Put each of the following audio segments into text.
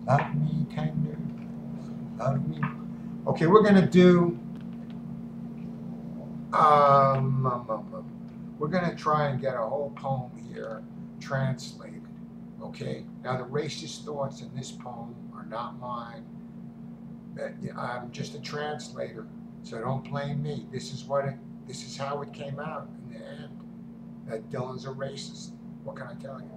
Love me tender, love me. Okay, we're gonna do. We're gonna try and get a whole poem here translated. Okay. Now the racist thoughts in this poem are not mine. I'm just a translator, so don't blame me. This is what it. This is how it came out in the end. That Dylan's a racist. What can I tell you?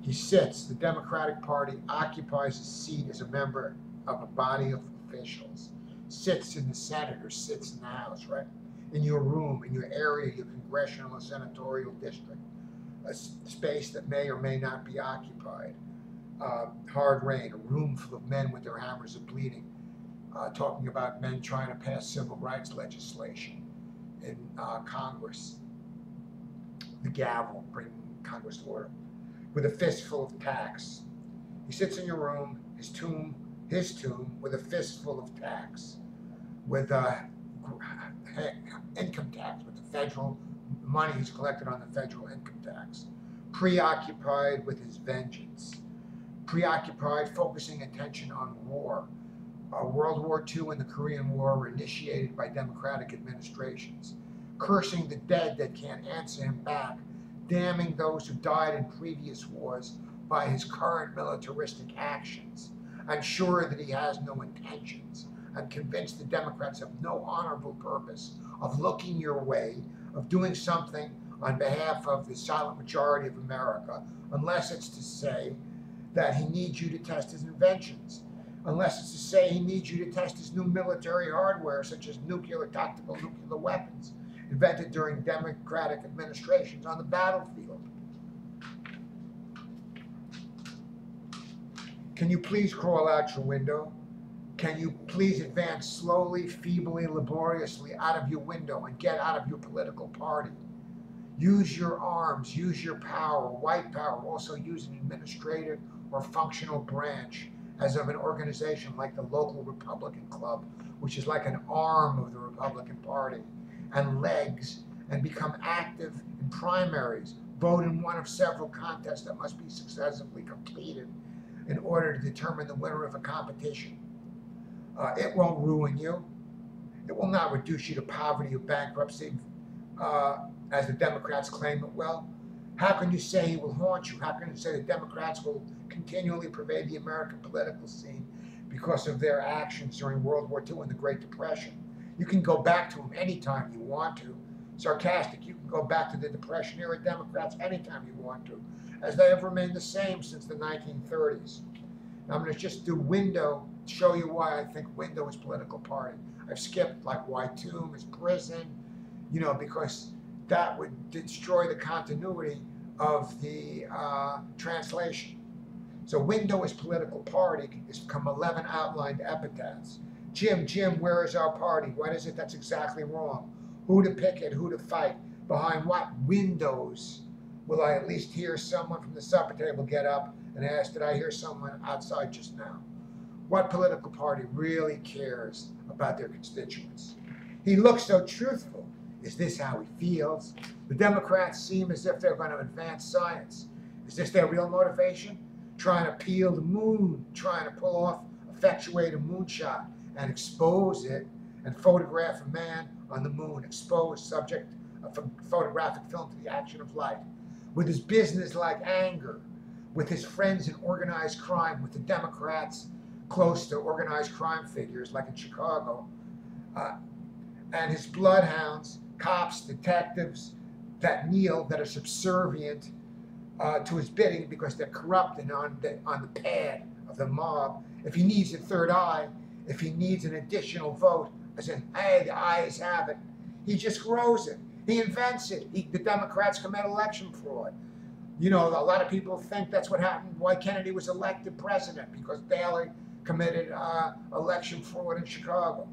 He sits. The Democratic Party occupies a seat as a member of a body of officials. Sits in the Senate or sits in the House, right? In your room, in your area, your congressional or senatorial district, a space that may or may not be occupied. Hard rain, a room full of men with their hammers and bleeding, talking about men trying to pass civil rights legislation in Congress. The gavel, bringing Congress to order, with a fistful of tacks. He sits in your room, his tomb, with a fistful of tacks, with income tax, with the federal money he's collected on the federal income tax, preoccupied with his vengeance, preoccupied focusing attention on war. World War II and the Korean War were initiated by democratic administrations, cursing the dead that can't answer him back, damning those who died in previous wars by his current militaristic actions. I'm sure that he has no intentions. I'm convinced the Democrats have no honorable purpose of looking your way, of doing something on behalf of the silent majority of America, unless it's to say that he needs you to test his inventions, unless it's to say he needs you to test his new military hardware, such as tactical nuclear weapons, invented during Democratic administrations on the battlefield. Can you please crawl out your window? Can you please advance slowly, feebly, laboriously out of your window and get out of your political party? Use your arms, use your power, white power, also use an administrative or functional branch as of an organization like the local Republican Club, which is like an arm of the Republican Party, and legs, and become active in primaries. Vote in one of several contests that must be successfully completed in order to determine the winner of a competition. It won't ruin you. It will not reduce you to poverty or bankruptcy, as the Democrats claim it will. How can you say it will haunt you? How can you say the Democrats will continually pervade the American political scene because of their actions during World War II and the Great Depression? You can go back to them anytime you want to. Sarcastic, you can go back to the Depression era Democrats anytime you want to, as they have remained the same since the 1930s. Now, I'm going to just do window, show you why I think window is political party. I've skipped like why tomb is prison, because that would destroy the continuity of the translation. So window is political party has become 11 outlined epithets. Jim, where is our party? What is it that's exactly wrong? Who to picket, who to fight? Behind what windows will I at least hear someone from the supper table get up and ask, did I hear someone outside just now? What political party really cares about their constituents? He looks so truthful. Is this how he feels? The Democrats seem as if they're going to advance science. Is this their real motivation? Trying to peel the moon, trying to pull off, effectuate a moonshot and expose it and photograph a man on the moon, expose subject of a photographic film to the action of light. With his business-like anger, with his friends in organized crime, with the Democrats close to organized crime figures like in Chicago, and his bloodhounds, cops, detectives that kneel, that are subservient to his bidding because they're corrupt and on the pad of the mob. If he needs a third eye, if he needs an additional vote, as in, hey, the ayes have it, he just grows it. He invents it. The Democrats commit election fraud. A lot of people think that's what happened, why Kennedy was elected president, because Daley committed election fraud in Chicago.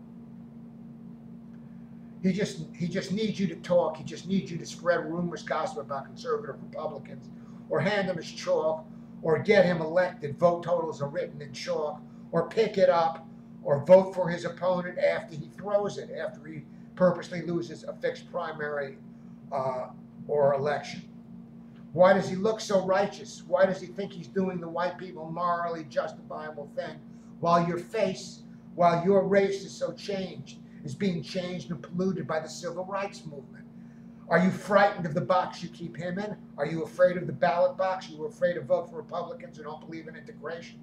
He just needs you to talk. He just needs you to spread rumors, gossip about conservative Republicans, or hand him his chalk, or get him elected. Vote totals are written in chalk, or pick it up, or vote for his opponent after he throws it, after he purposely loses a fixed primary or election. Why does he look so righteous? Why does he think he's doing the white people morally justifiable thing while your face, while your race is so changed, is being changed and polluted by the civil rights movement? Are you frightened of the box you keep him in? Are you afraid of the ballot box? Are you afraid to vote for Republicans who don't believe in integration?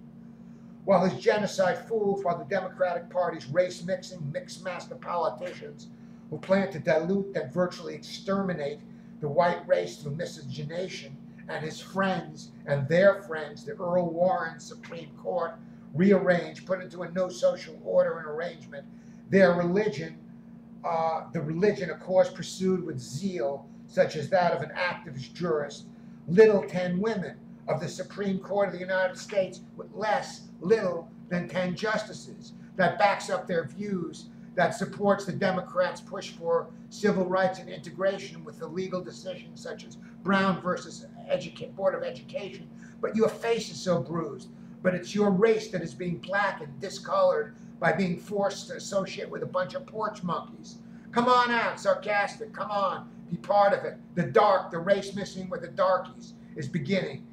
While his genocide fools, while the Democratic Party's race-mixing, mixed-master politicians who plan to dilute and virtually exterminate the white race through miscegenation, and his friends and their friends, the Earl Warren Supreme Court, rearranged, put into a no social order and arrangement, their religion, the religion, of course, pursued with zeal, such as that of an activist jurist, little 10 women of the Supreme Court of the United States with little than 10 justices, that backs up their views, that supports the Democrats' push for civil rights and integration with the legal decisions such as Brown versus Board of Education. But your face is so bruised. But it's your race that is being blackened, discolored by being forced to associate with a bunch of porch monkeys. Come on out, sarcastic. Come on, be part of it. The dark, the race mixing with the darkies is beginning,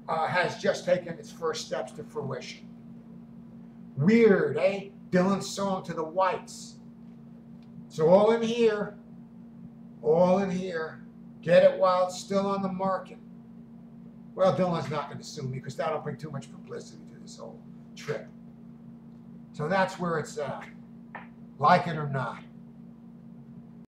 has just taken its first steps to fruition. Weird, eh? Dylan's song to the whites. So all in here, get it while it's still on the market. Well, Dylan's not going to sue me because that'll bring too much publicity to this whole trip. So that's where it's at, like it or not.